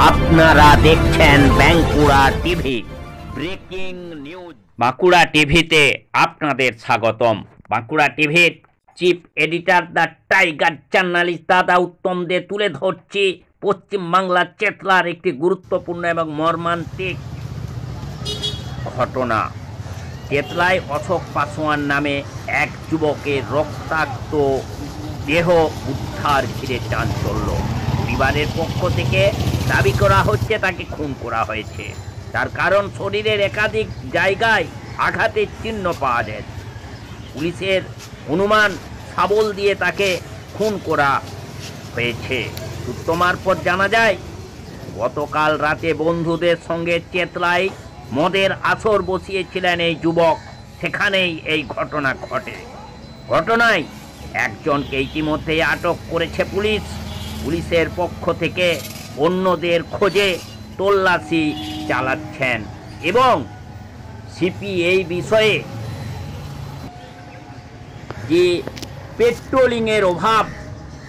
আপনারা দেখছেন Bankura TV breaking news. Bankura টিভিতে আপনাদের স্বাগতম। বাঁকুড়া টিভির chief editor the tiger journalist দাদা উত্তম দে তুলে ধরছি পশ্চিমবাংলার চেতলার একটি গুরুত্বপূর্ণ এবং মর্মান্তিক ঘটনা। চেতলায় অশোক পাসোয়ান নামে এক যুবকের রক্তাক্ত দেহ উদ্ধার ঘিরে চাঞ্চল্য। পরিবারের পক্ষ থেকে দাবি করা হচ্ছে তাকে খুন করা হয়েছে। তার কারণ শরীরের একাধিক জায়গায় আঘাতের চিহ্ন পাওয়া যায়। পুলিশের অনুমান শাবল দিয়ে তাকে খুন করা হয়েছে। সূত্র মারফত জানা যায় গতকাল রাতে বন্ধুদের সঙ্গে চেতলায় মদের আসর বসিয়েছিলেন এই যুবক। সেখানেই এই ঘটনা ঘটে। ঘটনায় একজনকে ইতিমধ্যেই আটক করেছে পুলিশ। পুলিশের পক্ষ থেকে অন্যদের খোঁজে তল্লাশি চালাচ্ছেন এবং সিপি এই বিষয়ে যে পেট্রোলিংয়ের অভাব,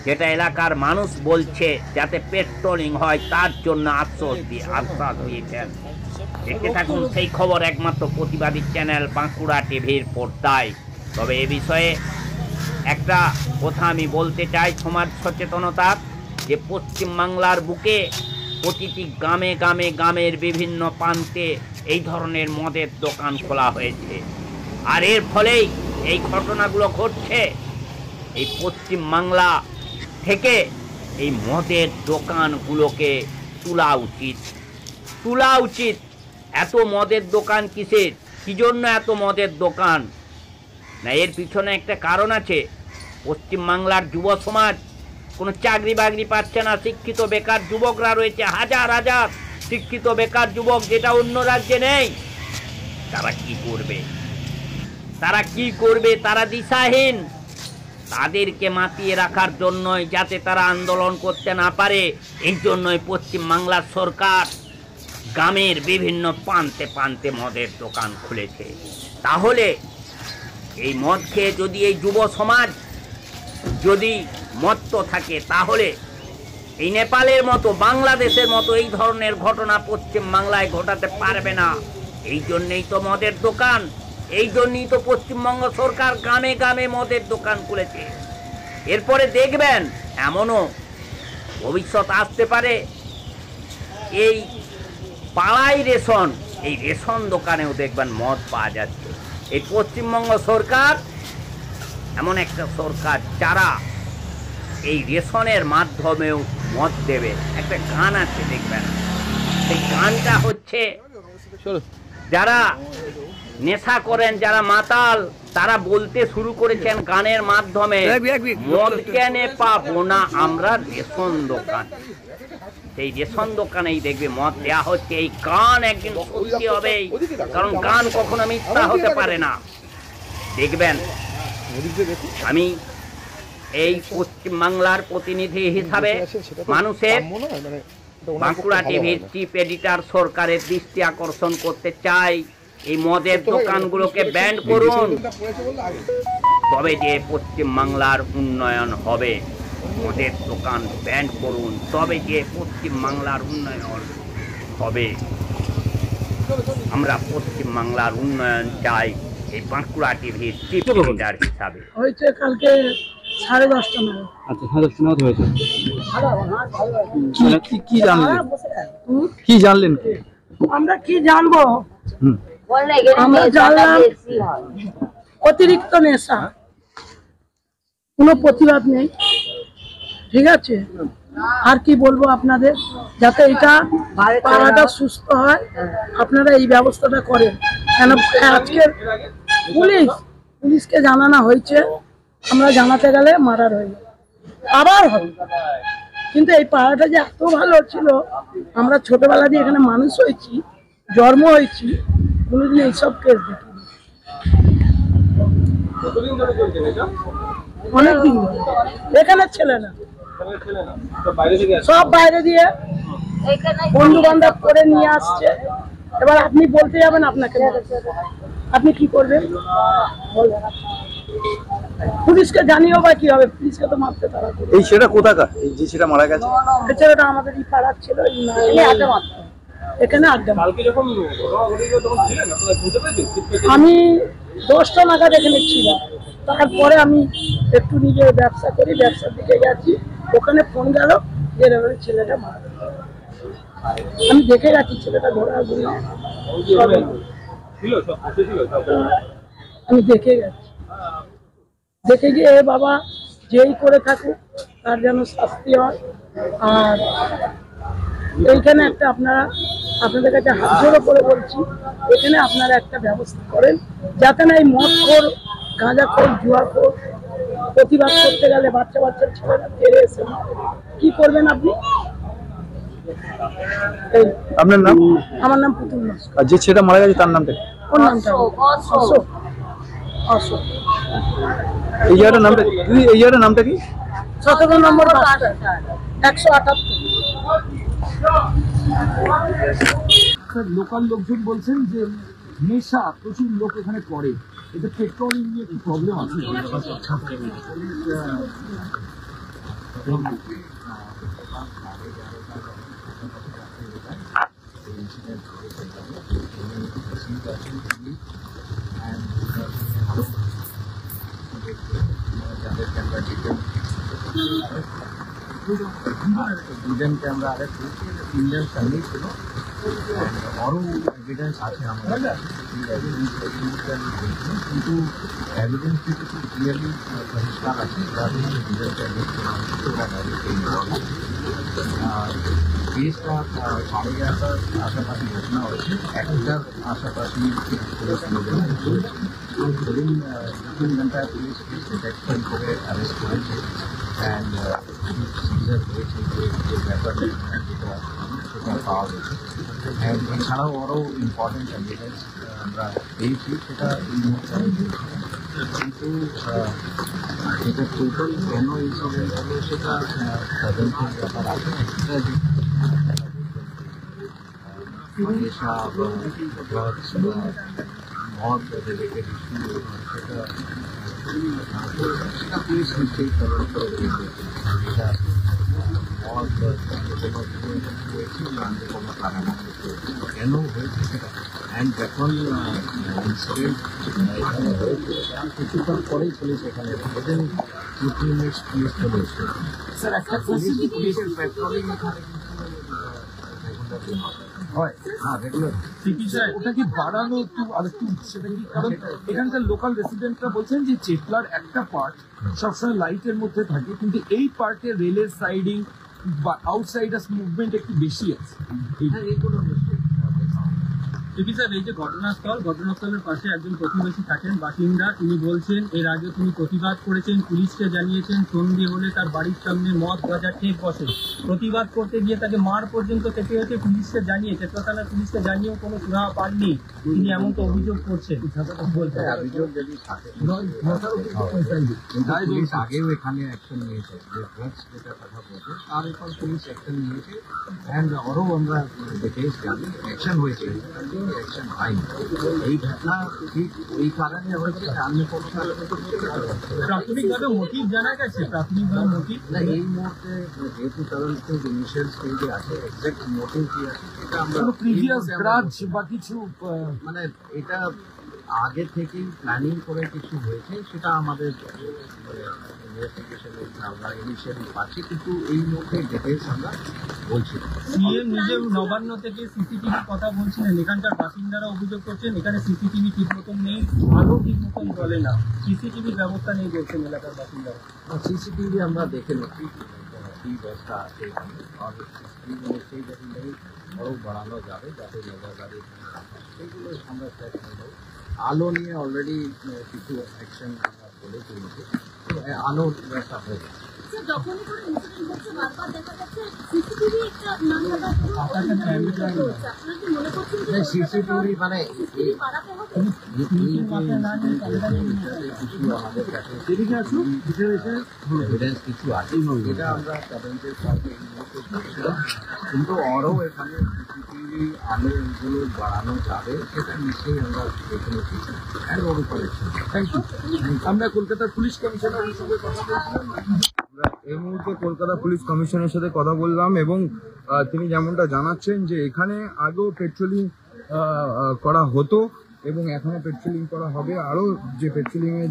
যেটা এলাকার মানুষ বলছে যাতে পেট্রোলিং হয় তার জন্য আশ্বাস দিয়েছেন। দেখতে থাকুন সেই খবর একমাত্র প্রতিবাদী চ্যানেল বাঁকুড়া টিভির পর্দায়। তবে এ বিষয়ে একটা কথা আমি বলতে চাই সমাজ সচেতনতার, যে পশ্চিমবাংলার বুকে প্রতিটি গ্রামে গ্রামে গ্রামের বিভিন্ন প্রান্তে এই ধরনের মদের দোকান খোলা হয়েছে। আর এর ফলেই এই ঘটনাগুলো ঘটছে। এই পশ্চিমবাংলা থেকে এই মদের দোকানগুলোকে তোলা উচিত। এত মদের দোকান কিসের, কি জন্য এত মদের দোকান? না, এর পিছনে একটা কারণ আছে। পশ্চিমবাংলার যুব সমাজ কোনো চাকরি বাকরি পাচ্ছে না। শিক্ষিত বেকার যুবকরা রয়েছে, হাজার হাজার শিক্ষিত বেকার যুবক, যেটা অন্য রাজ্যে নেই। তারা কি করবে? তারা দিশাহীন। তাদেরকে মাতিয়ে রাখার জন্যই, যাতে তারা আন্দোলন করতে না পারে, এই জন্যই পশ্চিমবাংলার সরকার গ্রামের বিভিন্ন প্রান্তে প্রান্তে মদের দোকান খুলেছে। তাহলে এই মদ খেয়ে যদি এই যুব সমাজ যদি মত্ত থাকে, তাহলে এই নেপালের মতো, বাংলাদেশের মতো এই ধরনের ঘটনা পশ্চিমবাংলায় ঘটাতে পারবে না। এই জন্যেই তো মদের দোকান, এই জন্যই তো পশ্চিমবঙ্গ সরকার গ্রামে গ্রামে মদের দোকান খুলেছে। এরপরে দেখবেন এমনও ভবিষ্যৎ আসতে পারে, এই পাড়ায় রেশন, এই রেশন দোকানেও দেখবেন মদ পাওয়া যাচ্ছে। এই পশ্চিমবঙ্গ সরকার এমন একটা সরকার যারা এই রেশনের মাধ্যমেও মদ দেবে। একটা গান আছে দেখবেন, সেই গানটা হচ্ছে, যারা নেশা করেন, যারা মাতাল, তারা বলতে শুরু করেছেন গানের মাধ্যমে, মদ কেনে পাবো না আমরা রেশন দোকান। সেই রেশন দোকানেই দেখবে মদ দেওয়া হচ্ছে। এই গান একদিন সত্যি হবে, কারণ গান কখনো মিথ্যা হতে পারে না। দেখবেন, আমি এই পশ্চিমবাংলার প্রতিনিধি হিসাবে মানুষের বাঁকুড়া টিভির চিফ এডিটর সরকারের দৃষ্টি আকর্ষণ করতে চাই, এই মদের দোকানগুলোকে ব্যান করুন, তবে যে পশ্চিমবাংলার উন্নয়ন হবে। মদের দোকান ব্যান করুন, তবে যে পশ্চিমবাংলার উন্নয়ন হবে। আমরা পশ্চিমবাংলার উন্নয়ন চাই। এই বাঁকুড়া টিভির চিফ এডিটর হিসাবে হয়েছে কালকে 10:30 নাগাদ। আচ্ছা, 10:30 নাগাদ হয়েছে। কি জানলেন? কি জানলেন? আমরা কি জানবো? আমরা জানলাম অতিরিক্ত নেশা, কোনো প্রতিবাদ নেই। ঠিক আছে, আর কি বলবো আপনাদের, যাতে এটা পাড়াটা সুস্থ হয়, আপনারা এই ব্যবস্থাটা করেন। কেন আজকের পুলিশকে জানানো হয়েছে, আমরা জানাতে গেলে মার্ডার হয়ে যাবে, আবার হবে। কিন্তু এই পাড়াটা যে এত ভালো ছিল, আমরা ছোটবেলা দিয়ে এখানে মানুষ হয়েছি, জন্ম হয়েছি, কোনোদিন এইসব কেস দেখিনি। অনেকদিন এখানে ছেলে না, সব বাইরে দিয়ে বন্ধু বান্ধব করে নিয়ে আসছে। এবার আপনি বলতে যাবেন, আপনাকে আপনি কি করবেন? পুলিশকে জানিয়েও বা কি হবে, পুলিশকে তো মারতে তারা করে। এই ছেলেটা কোথাকার, এই যে ছেলেটা মারা গেছে? এই ছেলেটা আমাদের এই পাড়ার ছিল, এখানে আড্ডা মারতো। আমি 10টা নাগাদ এখানে ছিলাম, তারপরে আমি একটু নিজে ব্যবসা করি, ব্যবসার দিকে গেছি, ওখানে ফোন গেল যে ছেলেটা মারা গেছে। আমি দেখে গেছি ছেলেটা ঘোরাঘুরি, আমি দেখে গেছি, দেখে গিয়ে বাবা যেই করে থাকুক তার যেন শাস্তি হয়। আর এইখানে একটা আপনাদের কাছে হাত জোড়ো করে বলছি, এখানে আপনারা একটা ব্যবস্থা করেন যাতে না এই মদখোর, গাঁজাখোর, জুয়াখোর প্রতিবাদ করতে গেলে বাচ্চা বাচ্চা ছেলেরা ফিরে এসে কি করবেন আপনি? আপনার নাম? আমার নাম পুতুল নস্কর। আর যে ছেলেটা মারা গেছে তার নামটা? ওর নামটা অশোক। অশোক। এই জায়গাটার নামটা কি? এই জায়গাটার নামটা কি? 17 নম্বর 178। লোকাল লোকজন বলছেন যে নেশা প্রচুর লোক এখানে করে, এটা পেট্রোলিং নিয়ে কি প্রবলেম আছে? দুজনকে আমরা অ্যারেস্ট করেছি, তিনজন ফ্যামিলি ছিল, আরও এভিডেন্স আছে আমাদের কাছে, কিন্তু এভিডেন্স কিন্তু খুব ক্লিয়ারলি পরিষ্কার আছে, দুজনকে অ্যারেস্ট করা হয়েছে, ওরা ডাইরেক্টলি কেসটা 11:30টার আশেপাশে ঘটনা হয়েছে, 1টার আশেপাশে পুলিশ ধরুন 2 ঘন্টায় পুলিশ কেস ডিটেকশন করে অ্যারেস্ট করেছে। অ্যান্ড সিজার হয়েছে যে ব্যাপার যেটা সেটা পাওয়া গেছে। অ্যান্ড এছাড়াও আরও ইম্পর্টেন্ট এভিডেন্স আমরা পেয়েছি, সেটা এই মুহূর্তে কিন্তু এটা টোটাল কেন ইনসিডেন্ট হলো সেটা তদন্তের ব্যাপার আছে। নেশা বা ড্রাগস বা মদ রিলেটেড ইস্যু সেটা পুলিশ নিশ্চয়ই তদন্ত করে দেখবে। এটা মদ হয়েছে না কোনো কারণ কেন হয়েছে সেটা। অ্যান্ড যখন ইনসিডেন্ট এখানে হয়েছে কিছুক্ষণ পরেই পুলিশ এখানে উইদিন 2-3 মিনিটস পুলিশ চলে এসেছে। স্যার একটা পুলিশের পেট্রোলিং এখানে হয় না রেগুলার। ওটা কি বাড়ানো একটু আরেকটু, সেটা কি কারণ এখানকার লোকাল রেসিডেন্টরা বলছেন যে চেতলার একটা পার্ট সবসময় লাইটের মধ্যে থাকে, কিন্তু এই পার্টে রেলের সাইডিং বা আউটসাইডার্স মুভমেন্ট একটু বেশি আছে। এইগুলো স্যার, এই যে ঘটনাস্থলের পাশে একজন প্রতিবেশী থাকেন বাসিন্দা, তিনি বলছেন এর আগে তিনি প্রতিবাদ করেছেন, পুলিশকে জানিয়েছেন, সন্ধে হলে তার বাড়ির সামনে মদ গাঁজা ঠেক বসে, প্রতিবাদ করতে গিয়ে তাকে মার পর্যন্ত খেতে হয়েছে, পুলিশকে জানিয়ে চেতলা থানার পুলিশকে জানিয়েও কোনো সুরাহা পাননি, তিনি এমন তো অভিযোগ করছেন। অভিযোগ যদি থাকে পুলিশ আগেও এখানে অ্যাকশন নিয়েছে, যে ড্রাগস যেটা কথা বলছে তার উপর পুলিশ অ্যাকশন নিয়েছে। অ্যান্ড আরও আমরা ডিটেলস জানি অ্যাকশন হয়েছে, অ্যাকশন হয়নি। এই ঘটনা ঠিক এই কারণে হয়েছে, অন্য কোনো প্রাথমিকভাবে মোটিভ জানা গেছে, প্রাথমিকভাবে মোটিভ না এই মুহূর্তে যেহেতু তদন্ত ইনিশিয়াল স্টেজে আছে, এক্সাক্ট মোটিভ কি আছে সেটা আমরা প্রিভিয়াস গ্রাজ বা কিছু মানে এটা আগে থেকেই প্ল্যানিং করে কিছু হয়েছে সেটা আমাদের ইনভেস্টিগেশনে আমরা ইনিশিয়ালি পাচ্ছি, কিন্তু এই মুহূর্তে ডিটেলস আমরা বলছি। সিএম নিজে নবান্ন থেকে সিসিটিভির কথা বলছিলেন, এখানকার বাসিন্দারা অভিযোগ করছেন এখানে সিসিটিভি ঠিক মতন নেই, আলো ঠিক মতন জ্বলে না, সিসিটিভির ব্যবস্থা নেই বলছেন এলাকার বাসিন্দারা। সিসিটিভি আমরা দেখে নিচ্ছি কি ব্যবস্থা আছে এখানে, আর সিসিটিভি নিশ্চয়ই যখন নেই আরও বাড়ানো যাবে যাতে নজরদারি সেগুলো আমরা চেক করবো। আলো নিয়ে অলরেডি কিছু অ্যাকশন আমরা বলে চলেছি, তো আলোর ব্যবস্থা হয়ে যাবে। যখনই কোনো ইনসিডেন্ট হচ্ছে বারবার দেখা যাচ্ছে সিসিটিভি একটা নামটা আপনারা কি মনে করছেন যে সিসিটিভি মানে বাড়াতে হবে? এভিডেন্স কিছু আছে, এটা আমরা তদন্তের সাথে কিন্তু আরও এখানে সিসিটিভি আলোগুলো বাড়ানো যাবে, সেটা নিশ্চয়ই আমরা এখানে থ্যাংক ইউ। আমরা কলকাতার পুলিশ কমিশনারের সঙ্গে কথা বলছিলাম। এই মুহূর্তে কলকাতা পুলিশ কমিশনের সাথে কথা বললাম এবং তিনি যেমনটা জানাচ্ছেন যে এখানে আগেও পেট্রোলিং করা হতো এবং এখনো পেট্রোলিং করা হবে, আরও যে পেট্রোলিং এর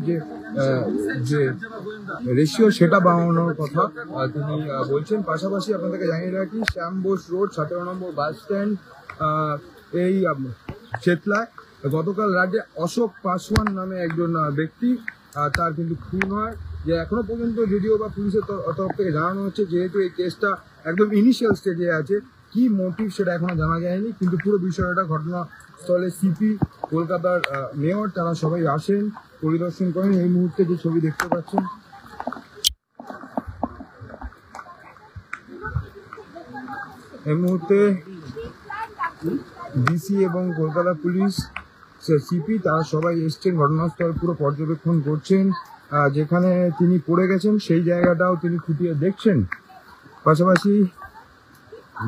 যে রেশিও সেটা বাড়ানোর কথা তিনি বলছেন। পাশাপাশি আপনাদেরকে জানিয়ে রাখি, শ্যাম বোস রোড 17 নম্বর বাস স্ট্যান্ড এই চেতলায় গতকাল রাতে অশোক পাসওয়ান নামে একজন ব্যক্তি, তার কিন্তু খুন হয়, যে এখনো পর্যন্ত যদিও বা পুলিশের তরফ থেকে জানানো হচ্ছে যেহেতু এই কেসটা একদম ইনিশিয়াল স্টেজে আছে, কি মোটিভ সেটা এখনো জানা যায়নি, কিন্তু পুরো বিষয়টা ঘটনাস্থলে সিপি, কলকাতার মেয়র তারা সবাই আসেন, পরিদর্শন করেন। এই মুহূর্তে যে ছবি দেখতে পাচ্ছেন, এই মুহূর্তে ডিসি এবং কলকাতা পুলিশ সিপি তারা সবাই এসছেন, ঘটনাস্থল পুরো পর্যবেক্ষণ করছেন, যেখানে তিনি পড়ে গেছেন সেই জায়গাটাও তিনি খুঁটিয়ে দেখছেন। পাশাপাশি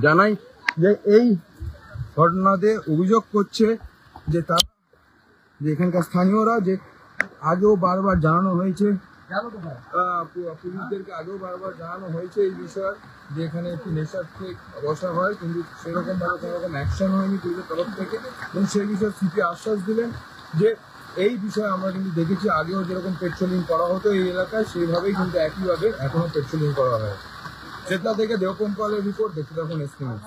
জানাই যে এই ঘটনাতে অভিযোগ করছে যে তারা, যে এখানকার স্থানীয়রা, যে আগেও বারবার জানানো হয়েছে, পুলিশদেরকে আগেও বারবার জানানো হয়েছে এই বিষয়ে, যে এখানে একটি নেশার চেক বসা হয়, কিন্তু সেরকম ভাবে কোনো রকম অ্যাকশন হয়নি পুলিশের তরফ থেকে, এবং সেই বিষয়ে সিপি আশ্বাস দিলেন যে এই বিষয়ে আমরা কিন্তু দেখেছি আগেও যেরকম পেট্রোলিং করা হতো এই এলাকায়, সেইভাবেই কিন্তু একইভাবে এখনো পেট্রোলিং করা হয়। চেতলা থেকে দেবপম পালের রিপোর্ট, দেখতে থাকুন এসপি নিউজ।